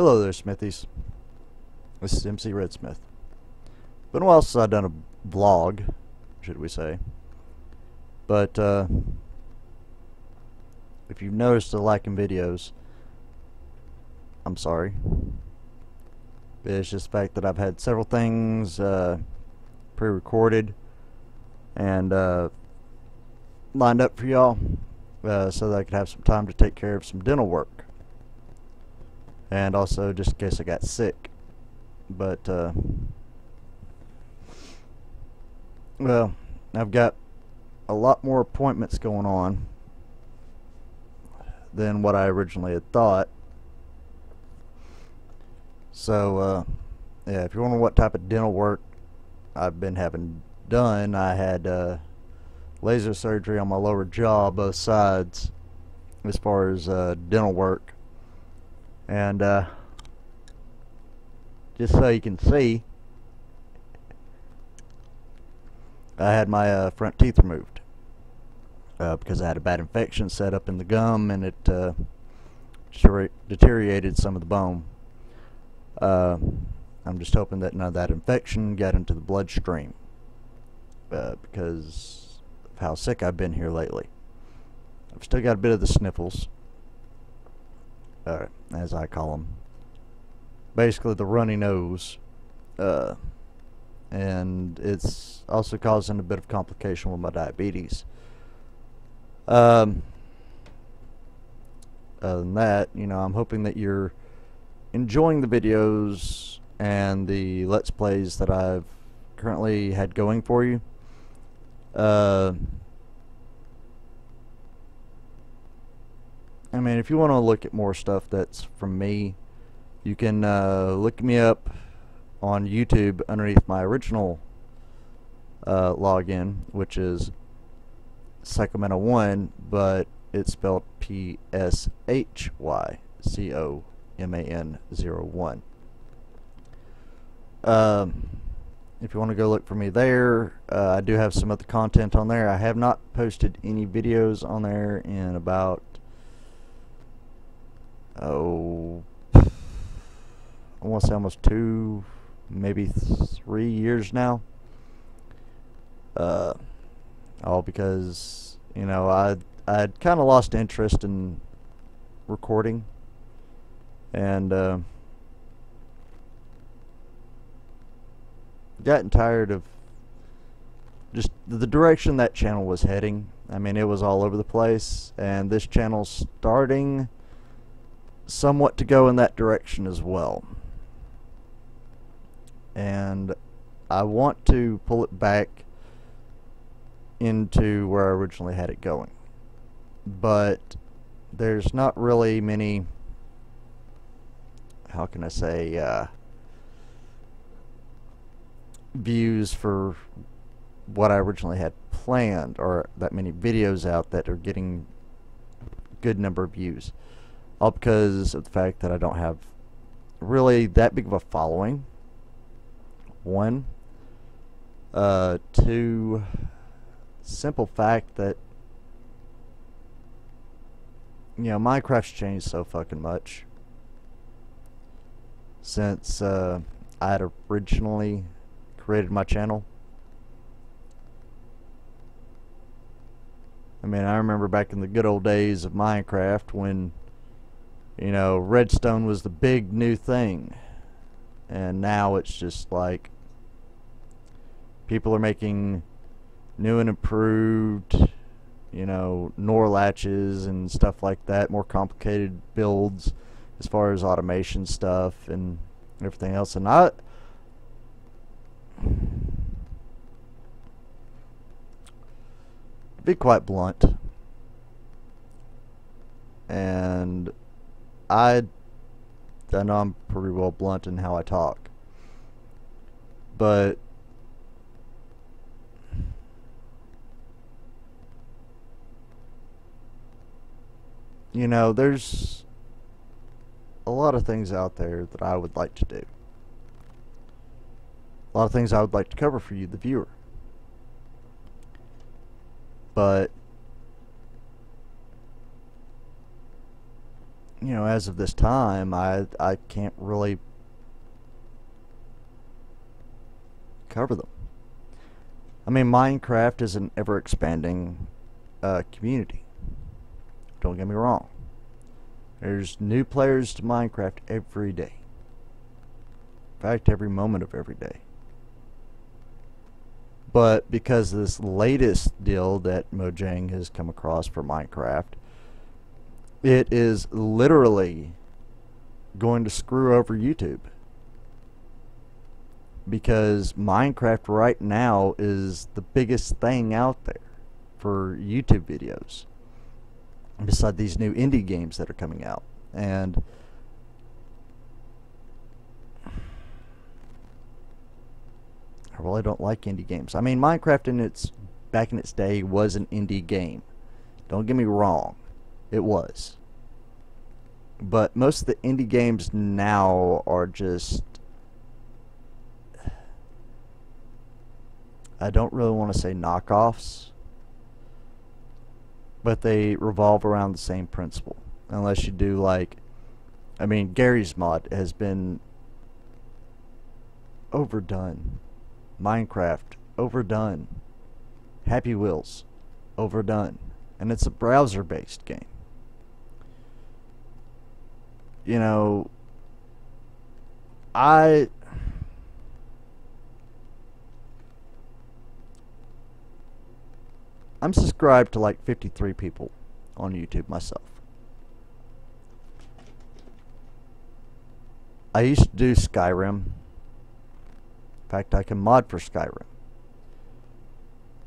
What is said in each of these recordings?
Hello there, Smithies. This is MC.RedSmith. Been a while since I've done a vlog, should we say. But, if you've noticed a lack in videos, I'm sorry. It's just the fact that I've had several things pre-recorded and lined up for y'all so that I could have some time to take care of some dental work. And also just in case I got sick. But, well, I've got a lot more appointments going on than what I originally had thought. So, yeah, if you're wondering what type of dental work I've been having done, I had laser surgery on my lower jaw, both sides, as far as dental work. And just so you can see, I had my front teeth removed because I had a bad infection set up in the gum, and it deteriorated some of the bone. I'm just hoping that none of that infection got into the bloodstream because of how sick I've been here lately. I've still got a bit of the sniffles, as I call them. Basically the runny nose, and it's also causing a bit of complication with my diabetes. Other than that, you know, I'm hoping that you're enjoying the videos and the Let's Plays that I've currently had going for you. I mean, if you want to look at more stuff that's from me, you can look me up on YouTube underneath my original login, which is Sacramento 1, but it's spelled PSHYCOMAN01. If you want to go look for me there, I do have some other content on there. I have not posted any videos on there in about I want to say almost 2, maybe 3 years now. All because, you know, I'd kind of lost interest in recording, and gotten tired of just the direction that channel was heading. I mean, it was all over the place, and this channel's starting somewhat to go in that direction as well. And I want to pull it back into where I originally had it going. But there's not really many, how can I say, views for what I originally had planned, or that many videos out that are getting good number of views. All because of the fact that I don't have really that big of a following. 1, 2, simple fact that, you know, Minecraft's changed so fucking much since I had originally created my channel. I mean, I remember back in the good old days of Minecraft when, you know, redstone was the big new thing, and now it's just like people are making new and improved, you know, NOR latches and stuff like that, more complicated builds as far as automation stuff and everything else. And to be quite blunt, and I know I'm pretty well blunt in how I talk, but you know, there's a lot of things out there that I would like to do. A lot of things I would like to cover for you, the viewer. But you know, as of this time, I can't really cover them. I mean, Minecraft is an ever-expanding community. Don't get me wrong. There's new players to Minecraft every day. In fact, every moment of every day. But because of this latest deal that Mojang has come across for Minecraft, it is literally going to screw over YouTube. Because Minecraft right now is the biggest thing out there for YouTube videos. Beside these new indie games that are coming out. And I really don't like indie games. I mean, Minecraft back in its day was an indie game. Don't get me wrong. It was. But most of the indie games now are just, I don't really want to say knockoffs, but they revolve around the same principle. Unless you do like, I mean, Gary's Mod has been overdone. Minecraft, overdone. Happy Wheels, overdone. And it's a browser-based game. You know, I'm subscribed to like 53 people on YouTube myself. I used to do Skyrim. In fact, I can mod for Skyrim.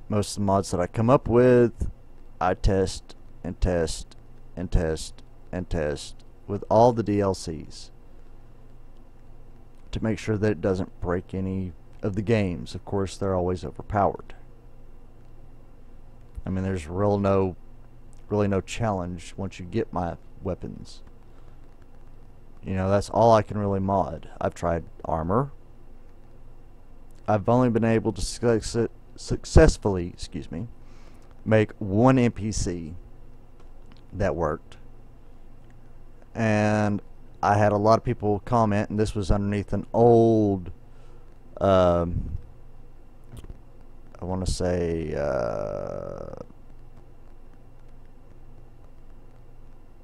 Most of the mods that I come up with, I test and test and test and test with all the DLCs to make sure that it doesn't break any of the games. Of course, they're always overpowered. I mean, there's really no challenge once you get my weapons. You know, that's all I can really mod. I've tried armor. I've only been able to successfully, make one NPC that worked. And I had a lot of people comment, and this was underneath an old, I want to say,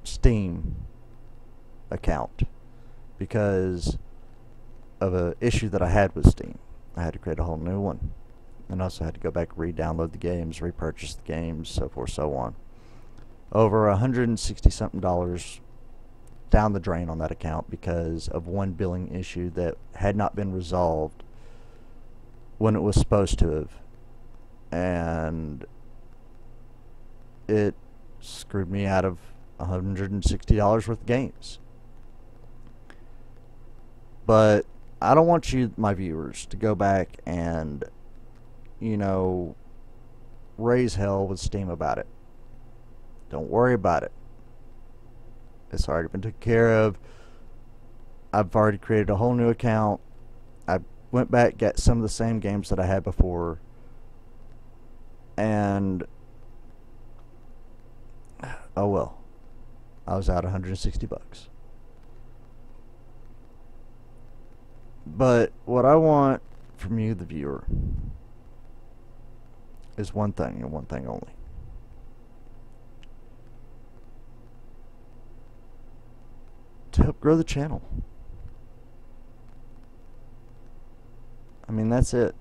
Steam account, because of an issue that I had with Steam. I had to create a whole new one, and also had to go back and re-download the games, repurchase the games, so forth, so on. Over $160 something down the drain on that account because of one billing issue that had not been resolved when it was supposed to have, and it screwed me out of $160 worth of games. But I don't want you, my viewers, to go back and, you know, raise hell with Steam about it. Don't worry about it. It's already been taken care of. I've already created a whole new account. I went back, got some of the same games that I had before, and oh well, I was out $160. But what I want from you, the viewer, is one thing and one thing only. To help grow the channel. I mean, that's it.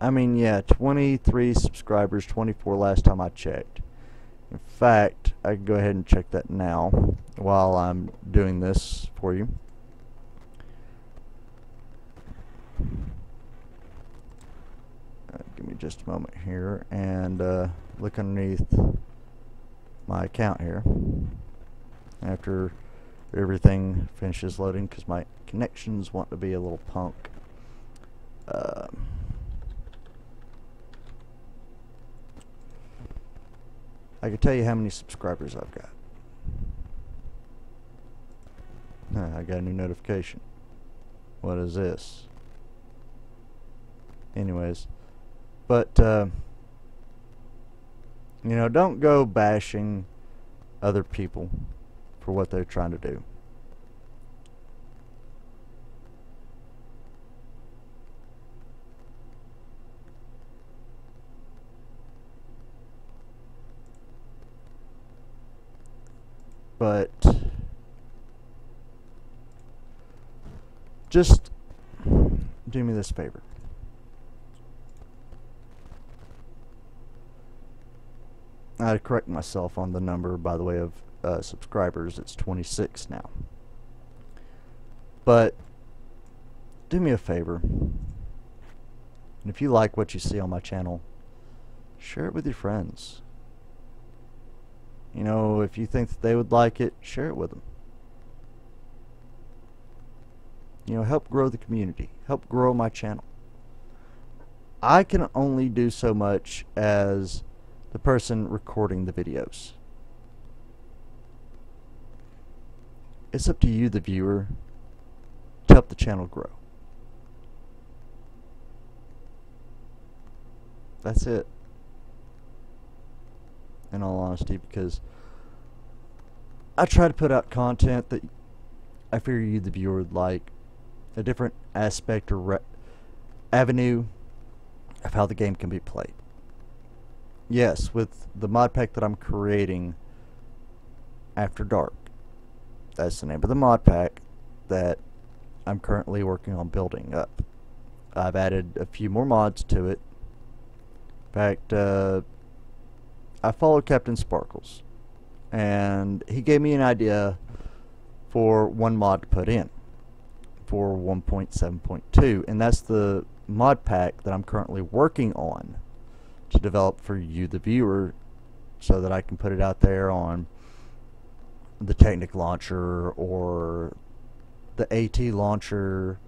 I mean, yeah, 23 subscribers, 24 last time I checked. In fact, I can go ahead and check that now while I'm doing this for you. Give me just a moment here and look underneath my account here after everything finishes loading, because my connections want to be a little punk. I can tell you how many subscribers I've got. I got a new notification. What is this? Anyways, but you know, don't go bashing other people for what they're trying to do. But just do me this favor. I had to correct myself on the number, by the way, of subscribers. It's 26 now. But do me a favor, and if you like what you see on my channel, share it with your friends. You know, if you think that they would like it, share it with them. You know, help grow the community. Help grow my channel. I can only do so much as the person recording the videos. It's up to you, the viewer, to help the channel grow. That's it. In all honesty, because I try to put out content that I figure you, the viewer, would like. A different aspect or avenue of how the game can be played. Yes, with the mod pack that I'm creating, After Dark. That's the name of the mod pack that I'm currently working on building up. I've added a few more mods to it. In fact, I followed Captain Sparkles, and he gave me an idea for one mod to put in for 1.7.2, and that's the mod pack that I'm currently working on to develop for you, the viewer, so that I can put it out there on the Technic launcher or the AT launcher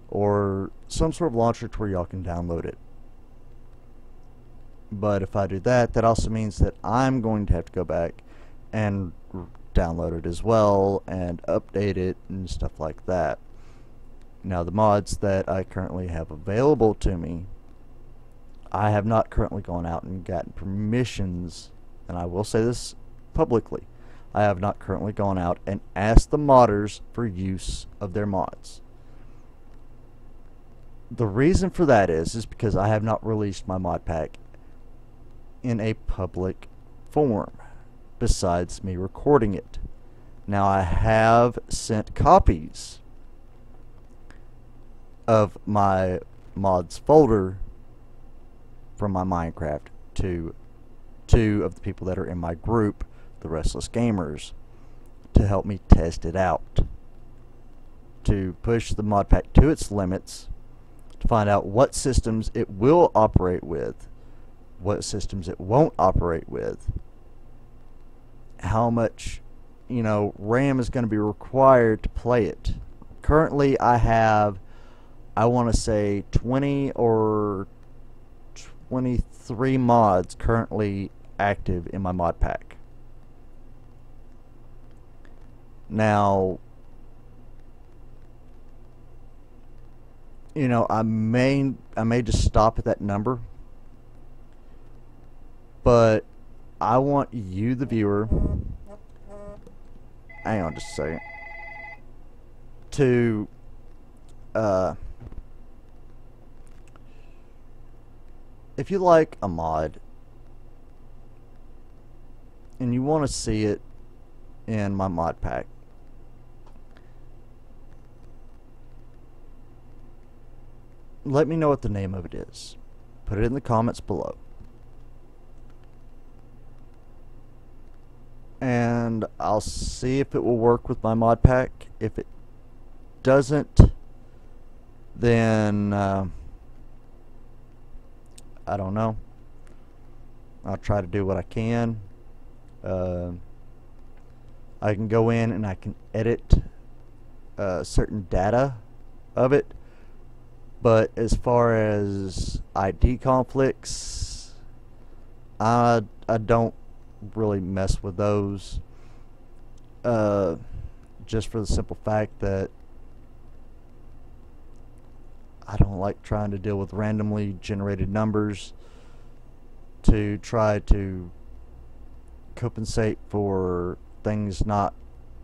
or some sort of launcher to where y'all can download it. But if I do that, that also means that I'm going to have to go back and download it as well and update it and stuff like that. Now, the mods that I currently have available to me, I have not currently gone out and gotten permissions, and I will say this publicly, I have not currently gone out and asked the modders for use of their mods. The reason for that is because I have not released my mod pack in a public form besides me recording it. Now, I have sent copies of my mods folder from my Minecraft to two of the people that are in my group, the Restless Gamers, to help me test it out, to push the mod pack to its limits, to find out what systems it will operate with, what systems it won't operate with, how much, you know, RAM is going to be required to play it. Currently I have, I want to say 20 or 23 mods currently active in my mod pack. Now, you know, I may just stop at that number, but I want you, the viewer, hang on just a second, to if you like a mod and you want to see it in my mod pack, let me know what the name of it is. Put it in the comments below. And I'll see if it will work with my mod pack. If it doesn't, then I don't know. I'll try to do what I can. I can go in and I can edit certain data of it, but as far as ID conflicts, I don't really mess with those, just for the simple fact that I don't like trying to deal with randomly generated numbers to try to compensate for things not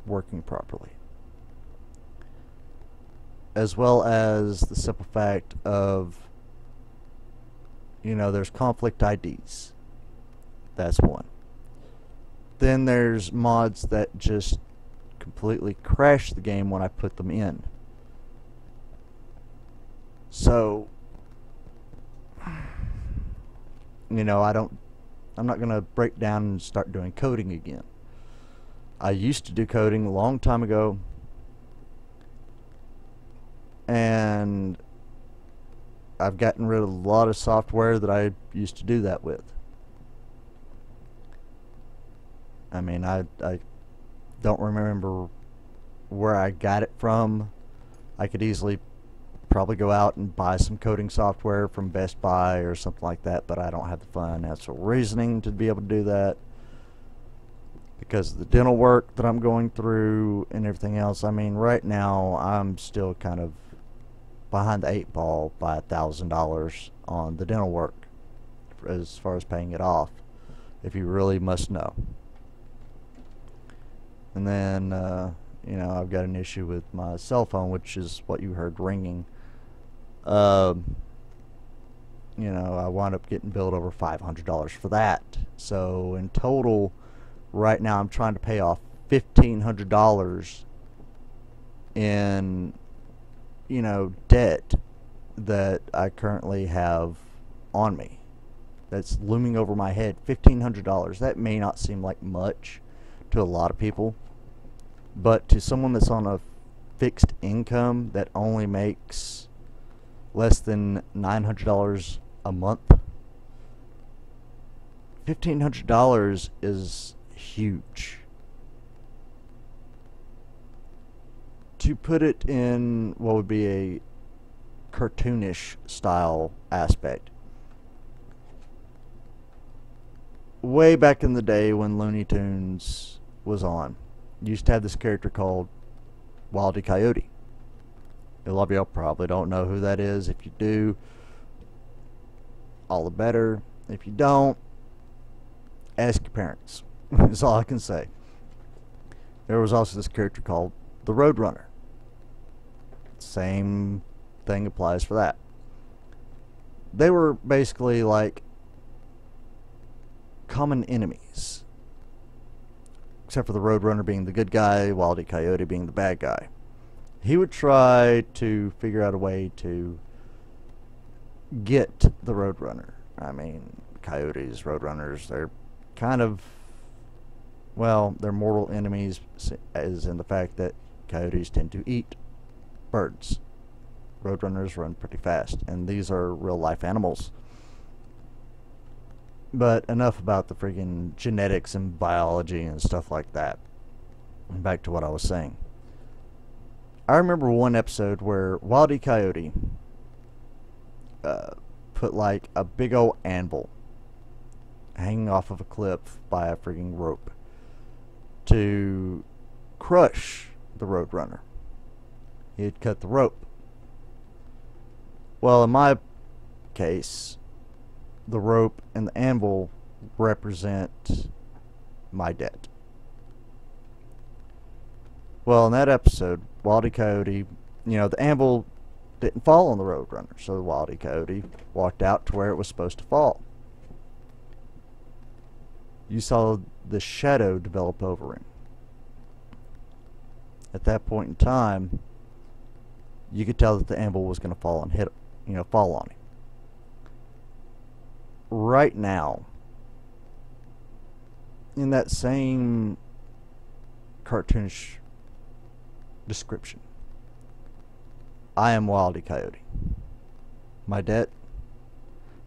working properly, as well as the simple fact of, there's conflict IDs. That's one. Then there's mods that just completely crash the game when I put them in. So, I'm not going to break down and start doing coding again. I used to do coding a long time ago, and I've gotten rid of a lot of software that I used to do that with. I mean, I don't remember where I got it from. I could easily probably go out and buy some coding software from Best Buy or something like that, but I don't have the financial reasoning to be able to do that because of the dental work that I'm going through and everything else. I mean, right now I'm still kind of behind the 8 ball by $1,000 on the dental work as far as paying it off, if you really must know. And then I've got an issue with my cell phone, which is what you heard ringing. I wound up getting billed over $500 for that. So in total, right now I'm trying to pay off $1,500 in debt that I currently have on me. That's looming over my head. $1,500. That may not seem like much to a lot of people, but to someone that's on a fixed income that only makes less than $900 a month, $1,500 is huge. To put it in what would be a cartoonish style aspect, way back in the day when Looney Tunes was on, you used to have this character called Wile E. Coyote. A lot of y'all probably don't know who that is. If you do, all the better. If you don't, ask your parents. That's all I can say. There was also this character called the Roadrunner. Same thing applies for that. They were basically like common enemies, except for the Roadrunner being the good guy, Wile E. Coyote being the bad guy. He would try to figure out a way to get the Roadrunner. I mean, coyotes, Roadrunners, they're kind of, they're mortal enemies, as in the fact that coyotes tend to eat birds. Roadrunners run pretty fast, and these are real life animals. But enough about the friggin' genetics and biology and stuff like that. Back to what I was saying. I remember one episode where Wile E. Coyote put like a big old anvil hanging off of a cliff by a friggin' rope to crush the Roadrunner. He had cut the rope. Well, in my case, the rope and the anvil represent my debt. Well, in that episode, Wile E. Coyote, the anvil didn't fall on the Roadrunner, so Wile E. Coyote walked out to where it was supposed to fall. You saw the shadow develop over him. At that point in time, you could tell that the anvil was going to fall and fall on him. Right now, in that same cartoonish description, I am Wile E. Coyote. My debt,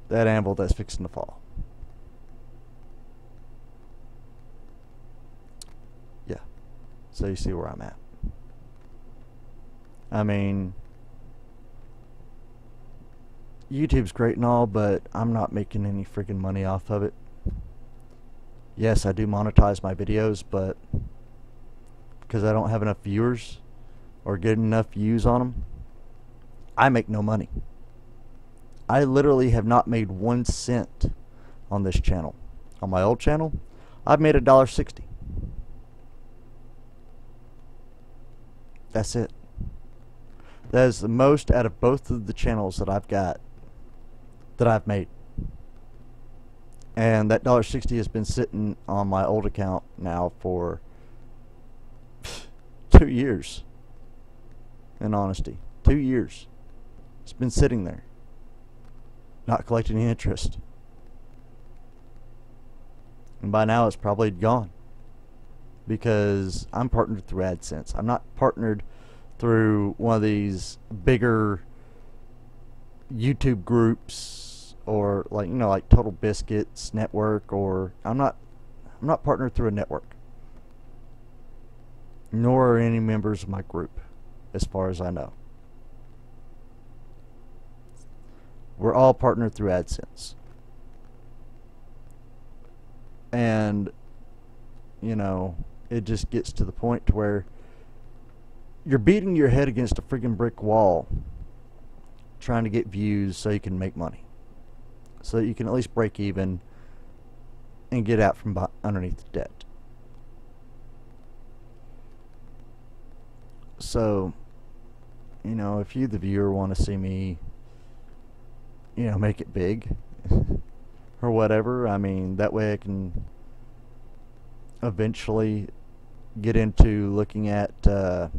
that anvil that's fixing to fall. Yeah, so you see where I'm at. I mean, YouTube's great and all, but I'm not making any freaking money off of it. Yes, I do monetize my videos, but because I don't have enough viewers or get enough views on them, I make no money. I literally have not made 1 cent on this channel. On my old channel, I've made $1.60. That's it. That is the most out of both of the channels that I've got that I've made. And that $1.60 has been sitting on my old account now for 2 years. In honesty, 2 years. It's been sitting there, not collecting any interest. And by now it's probably gone, because I'm partnered through AdSense. I'm not partnered through one of these bigger YouTube groups, or like Total Biscuits network, or I'm not partnered through a network, nor are any members of my group, as far as I know. We're all partnered through AdSense. And, you know, it just gets to the point to where you're beating your head against a freaking brick wall trying to get views so you can make money, so that you can at least break even and get out from underneath the debt. So, you know, if you, the viewer, want to see me, you know, make it big or whatever, I mean, that way I can eventually get into looking at doing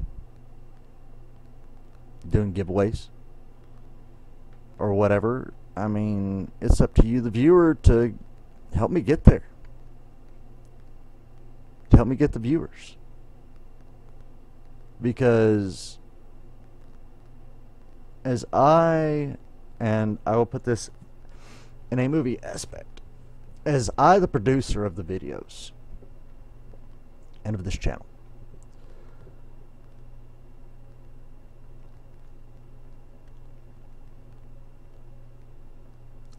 giveaways or whatever. I mean, it's up to you, the viewer, to help me get there, to help me get the viewers. Because as I will put this in a movie aspect, as I, the producer of the videos and of this channel,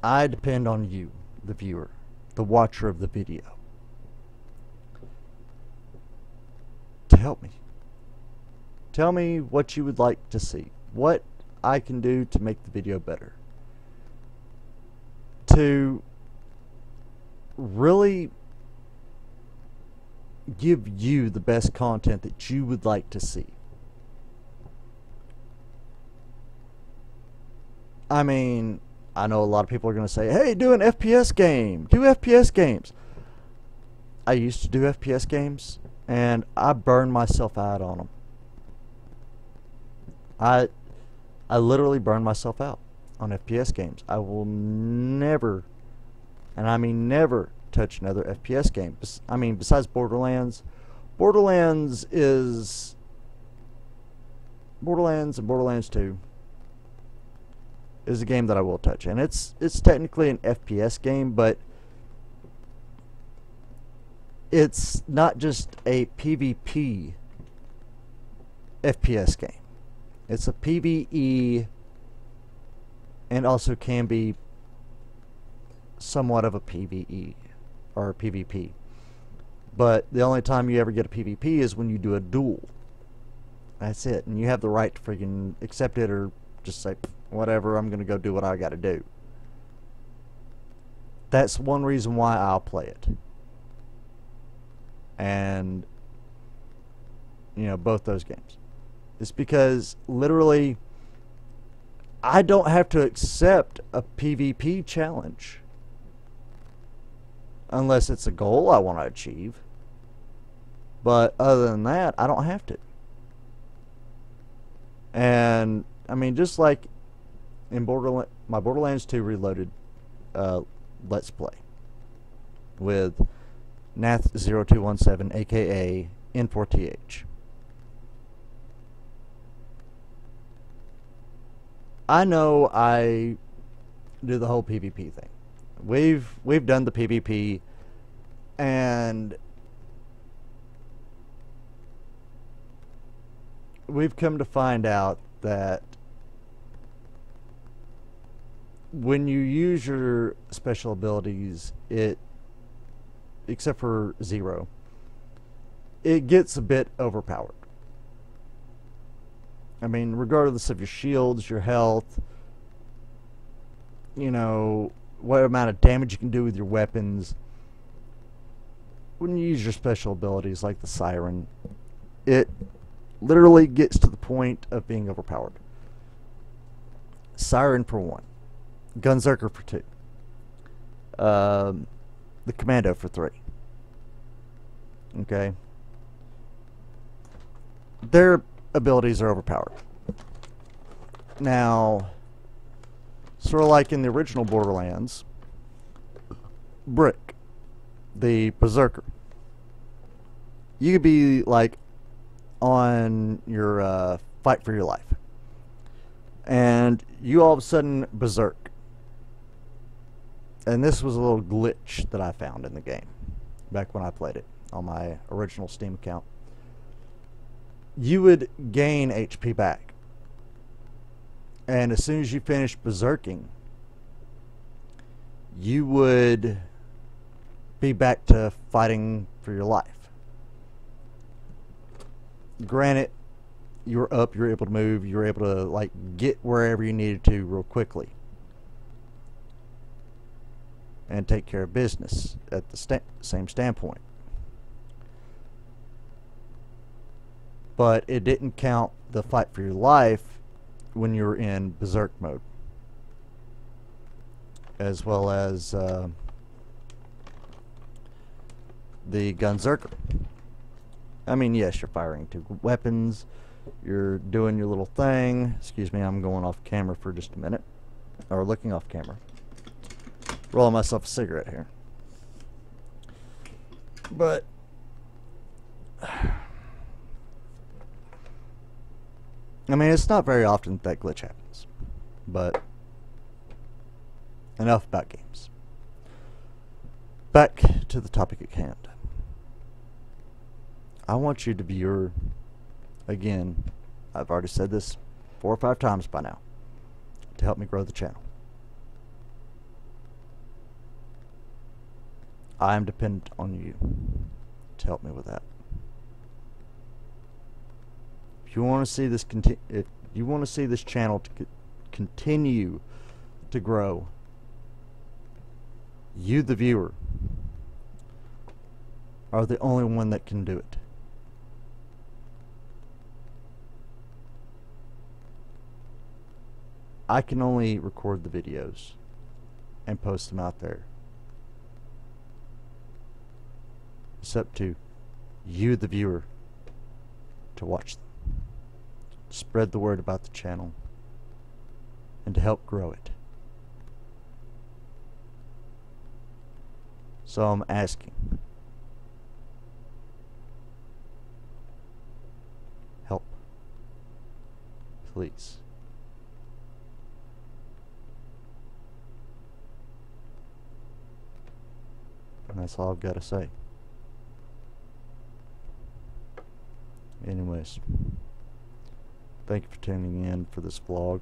I depend on you, the viewer, the watcher of the video, to help me. Tell me what you would like to see, what I can do to make the video better, to really give you the best content that you would like to see. I mean, I know a lot of people are going to say, hey, do an FPS game, do FPS games. I used to do FPS games, and I burned myself out on them. I literally burned myself out on FPS games. I will never, and I mean never, touch another FPS game. I mean, besides Borderlands. Borderlands and Borderlands 2 is a game that I will touch, and it's technically an FPS game, but it's not just a PvP FPS game. It's a PvE, and also can be somewhat of a PvE or PvP. But the only time you ever get a PvP is when you do a duel. That's it, and you have the right to freaking accept it or just say, whatever, I'm gonna go do what I gotta do. That's one reason why I'll play it. And, you know, both those games. It's because literally I don't have to accept a PvP challenge unless it's a goal I want to achieve. But other than that, I don't have to. And I mean, just like in my Borderlands 2 Reloaded Let's Play with Nath0217, aka N4TH. I know I do the whole PvP thing. We've done the PvP, and we've come to find out that when you use your special abilities, except for Zero, it gets a bit overpowered. I mean, regardless of your shields, your health, you know, what amount of damage you can do with your weapons, when you use your special abilities like the Siren, it literally gets to the point of being overpowered. Siren for 1, Gunzerker for 2, the Commando for 3. Okay, their abilities are overpowered. Now, sort of like in the original Borderlands, Brick, the Berserker, you could be like on your fight for your life, and you all of a sudden berserk. And this was a little glitch that I found in the game back when I played it on my original Steam account. You would gain HP back, and as soon as you finished berserking, you would be back to fighting for your life. Granted, you were up, you were able to move, you were able to like get wherever you needed to real quickly and take care of business at the same standpoint. But it didn't count the fight for your life when you were in berserk mode, as well as the Gunzerker. I mean, yes, you're firing 2 weapons, you're doing your little thing. Excuse me, I'm going off camera for just a minute, or looking off camera. Rolling myself a cigarette here. But I mean, it's not very often that glitch happens. But enough about games. Back to the topic at hand. I want you, the viewer, again, I've already said this 4 or 5 times by now, to help me grow the channel. I am dependent on you to help me with that. If you want to see this if you want to see this channel to continue to grow, you, the viewer, are the only one that can do it. I can only record the videos and post them out there. It's up to you, the viewer, to watch them, spread the word about the channel, and to help grow it. So I'm asking, help, please. And that's all I've got to say. Anyways, thank you for tuning in for this vlog,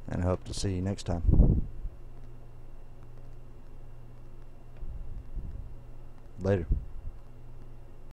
and I hope to see you next time. Later.